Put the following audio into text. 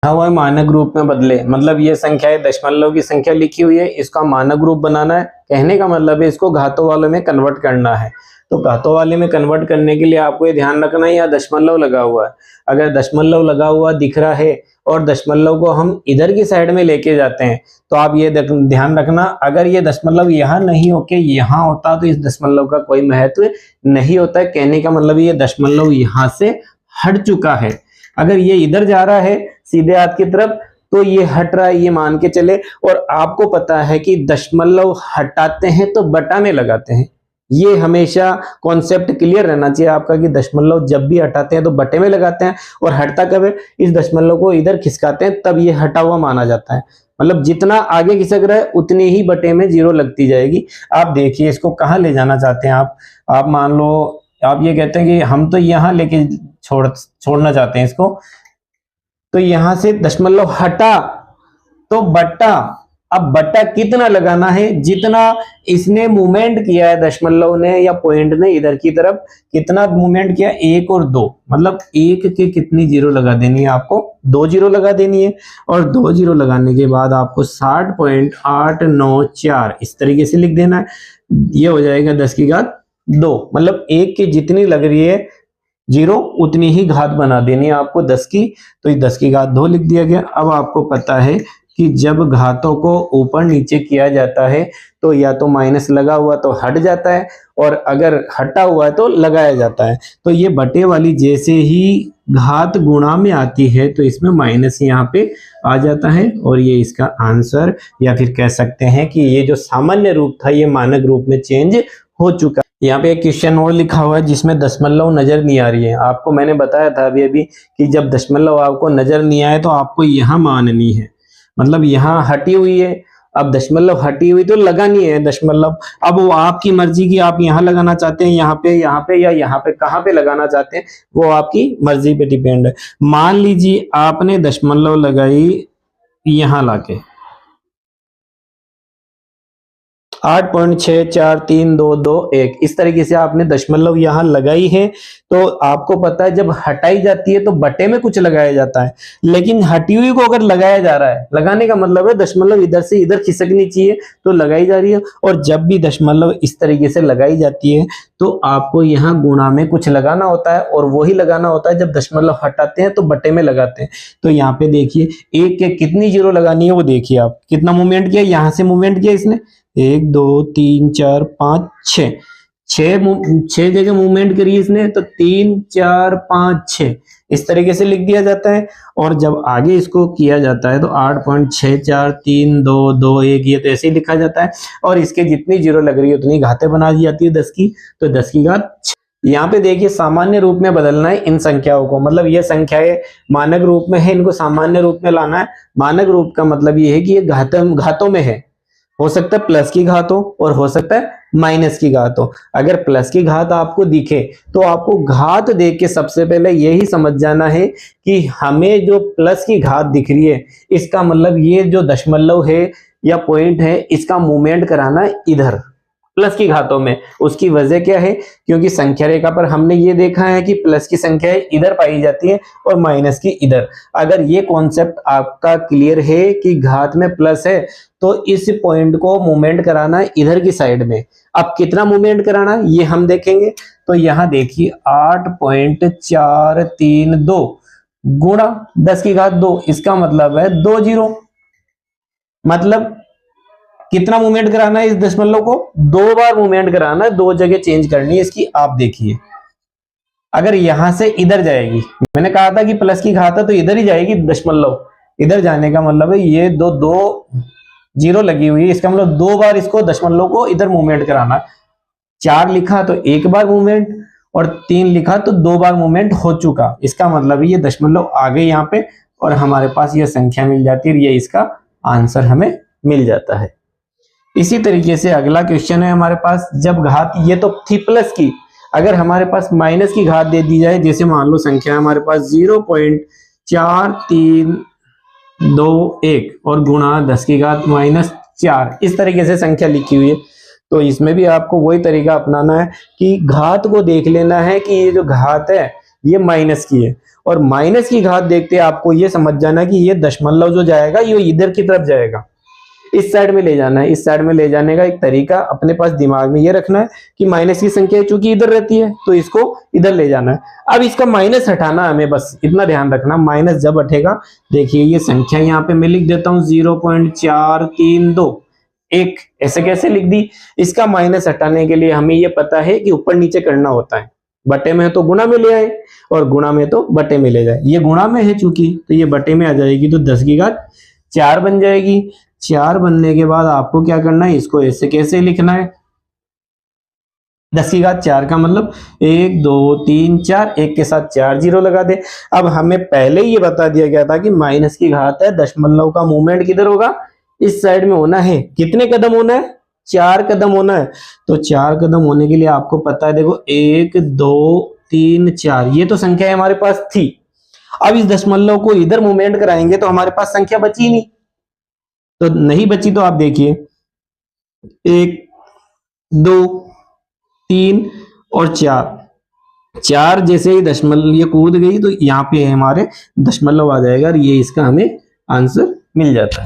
हुआ है मानक रूप में बदले, मतलब ये संख्या है दशमलव की संख्या लिखी हुई है, इसका मानक रूप बनाना है। कहने का मतलब है इसको घातों वाले में कन्वर्ट करना है। तो घातों वाले में कन्वर्ट करने के लिए आपको ये ध्यान रखना है यहाँ दशमलव लगा हुआ है। अगर दशमलव लगा हुआ दिख रहा है और दशमलव को हम इधर की साइड में लेके जाते हैं तो आप ये ध्यान रखना, अगर ये दशमलव यहाँ नहीं होके यहाँ होता तो इस दशमलव का कोई महत्व नहीं होता है। कहने का मतलब ये दशमलव यहाँ से हट चुका है। अगर ये इधर जा रहा है सीधे हाथ की तरफ तो ये हट रहा है, ये मान के चले। और आपको पता है कि दशमलव हटाते हैं तो बटा में लगाते हैं। ये हमेशा कॉन्सेप्ट क्लियर रहना चाहिए आपका कि दशमलव जब भी हटाते हैं तो बटे में लगाते हैं, और हटता कब है, इस दशमलव को इधर खिसकाते हैं तब ये हटा हुआ माना जाता है। मतलब जितना आगे खिसक रहा है उतनी ही बटे में जीरो लगती जाएगी। आप देखिए इसको कहाँ ले जाना चाहते हैं आप मान लो आप ये कहते हैं कि हम तो यहाँ लेके छोड़ना चाहते हैं इसको, तो यहां से दशमलव हटा तो बटा। अब बटा कितना लगाना है, जितना इसने मूवमेंट किया है दशमलव ने या पॉइंट ने इधर की तरफ, कितना मूवमेंट किया, 1 और 2, मतलब 1 के कितनी जीरो लगा देनी है आपको, 2 जीरो लगा देनी है। और 2 जीरो लगाने के बाद आपको 60.894 इस तरीके से लिख देना है। ये हो जाएगा 10 की घात 2, मतलब 1 की जितनी लग रही है जीरो उतनी ही घात बना देनी है आपको 10 की, तो ये 10 की घात 2 लिख दिया गया। अब आपको पता है कि जब घातों को ऊपर नीचे किया जाता है तो या तो माइनस लगा हुआ तो हट जाता है, और अगर हटा हुआ है तो लगाया जाता है। तो ये बटे वाली जैसे ही घात गुणा में आती है तो इसमें माइनस यहाँ पे आ जाता है, और ये इसका आंसर, या फिर कह सकते हैं कि ये जो सामान्य रूप था ये मानक रूप में चेंज हो चुका। यहाँ पे एक क्वेश्चन और लिखा हुआ है जिसमें दशमलव नजर नहीं आ रही है। आपको मैंने बताया था अभी कि जब दशमलव आपको नजर नहीं आए तो आपको यहाँ माननी है, मतलब यहाँ हटी हुई है। अब दशमलव हटी हुई तो लगानी है दशमलव। अब वो आपकी मर्जी की, आप यहाँ लगाना चाहते हैं यहाँ पे या यहाँ पे, कहाँ पे लगाना चाहते हैं वो आपकी मर्जी पे डिपेंड है। मान लीजिए आपने दशमलव लगाई यहाँ लाके 8.64322 इस तरीके से आपने दशमलव यहाँ लगाई है। तो आपको पता है जब हटाई जाती है तो बटे में कुछ लगाया जाता है, लेकिन हटी हुई को अगर लगाया जा रहा है, लगाने का मतलब है दशमलव इधर से इधर खिसकनी चाहिए तो लगाई जा रही है। और जब भी दशमलव इस तरीके से लगाई जाती है तो आपको यहाँ गुणा में कुछ लगाना होता है, और वही लगाना होता है जब दशमलव हटाते हैं तो बटे में लगाते हैं। तो यहाँ पे देखिए 1 के कितनी जीरो लगानी है वो देखिए, आप कितना मूवमेंट किया, यहाँ से मूवमेंट किया इसने 1 2 3 4 5 6 6 जगह मूवमेंट करी इसने, तो 3 4 5 6 इस तरीके से लिख दिया जाता है। और जब आगे इसको किया जाता है तो 8.64322 ये तो ऐसे ही लिखा जाता है, और इसके जितनी जीरो लग रही है उतनी घातें बना दी जाती है 10 की, तो 10 की घात। यहाँ पे देखिए सामान्य रूप में बदलना है इन संख्याओं को, मतलब ये संख्याएं मानक रूप में है, इनको सामान्य रूप में लाना है। मानक रूप का मतलब ये है कि ये घातों में है, हो सकता है प्लस की घात हो और हो सकता है माइनस की घात हो। अगर प्लस की घात आपको दिखे तो आपको घात देख के सबसे पहले यही समझ जाना है कि हमें जो प्लस की घात दिख रही है इसका मतलब ये जो दशमलव है या पॉइंट है इसका मूवमेंट कराना है इधर प्लस की घातों में। उसकी वजह क्या है, क्योंकि संख्या रेखा पर हमने ये देखा है कि प्लस की संख्या इधर पाई जाती है और माइनस की इधर। अगर ये कॉन्सेप्ट आपका क्लियर है कि घात में प्लस है तो इस पॉइंट को मूवमेंट कराना है इधर की साइड में। अब कितना मूवमेंट कराना है ये हम देखेंगे। तो यहाँ देखिए 8.432 गुणा 10 की घात 2, इसका मतलब है 2 जीरो। मतलब कितना मूवमेंट कराना है इस दशमलव को, 2 बार मूवमेंट कराना है, 2 जगह चेंज करनी है इसकी। आप देखिए अगर यहां से इधर जाएगी, मैंने कहा था कि प्लस की घात है तो इधर ही जाएगी दशमलव, इधर जाने का मतलब है ये दो जीरो लगी हुई है, इसका मतलब 2 बार इसको दशमलव को इधर मूवमेंट कराना। 4 लिखा तो 1 बार मूवमेंट, और 3 लिखा तो 2 बार मूवमेंट हो चुका। इसका मतलब ये दशमलव आ गए यहाँ पे और हमारे पास ये संख्या मिल जाती है, ये इसका आंसर हमें मिल जाता है। इसी तरीके से अगला क्वेश्चन है हमारे पास, जब घात ये तो थी प्लस की, अगर हमारे पास माइनस की घात दे दी जाए, जैसे मान लो संख्या हमारे पास 0.4321 और गुणा 10 की घात -4 इस तरीके से संख्या लिखी हुई है। तो इसमें भी आपको वही तरीका अपनाना है कि घात को देख लेना है कि ये जो घात है ये माइनस की है, और माइनस की घात देखते आपको ये समझ जाना कि ये दशमलव जो जाएगा ये इधर की तरफ जाएगा, इस साइड में ले जाना है। इस साइड में ले जाने का एक तरीका अपने पास दिमाग में ये रखना है कि माइनस की संख्या चूंकि इधर रहती है तो इसको इधर ले जाना है। अब इसका माइनस हटाना है हमें, बस इतना ध्यान रखना। माइनस जब हटेगा, देखिए ये संख्या यहाँ पे मैं लिख देता हूँ 0.432 एक, ऐसे कैसे लिख दी। इसका माइनस हटाने के लिए हमें ये पता है कि ऊपर नीचे करना होता है। बटे में है तो गुणा में ले आए और गुणा में तो बटे में ले जाए। ये गुणा में है चूंकि तो ये बटे में आ जाएगी, तो 10 की घात 4 बन जाएगी। 4 बनने के बाद आपको क्या करना है, इसको ऐसे कैसे लिखना है, 10 की घात 4 का मतलब 1 2 3 4, एक के साथ 4 जीरो लगा दे। अब हमें पहले ये बता दिया गया था कि माइनस की घात है, दशमलव का मूवमेंट किधर होगा, इस साइड में होना है। कितने कदम होना है, 4 कदम होना है। तो 4 कदम होने के लिए आपको पता है, देखो 1 2 3 4, ये तो संख्या हमारे पास थी। अब इस दशमलव को इधर मूवमेंट कराएंगे तो हमारे पास संख्या बची नहीं, तो नहीं बची। तो आप देखिए 1 2 3 और 4 जैसे ही दशमलव ये कूद गई तो यहाँ पे हमारे दशमलव आ जाएगा और ये इसका हमें आंसर मिल जाता है।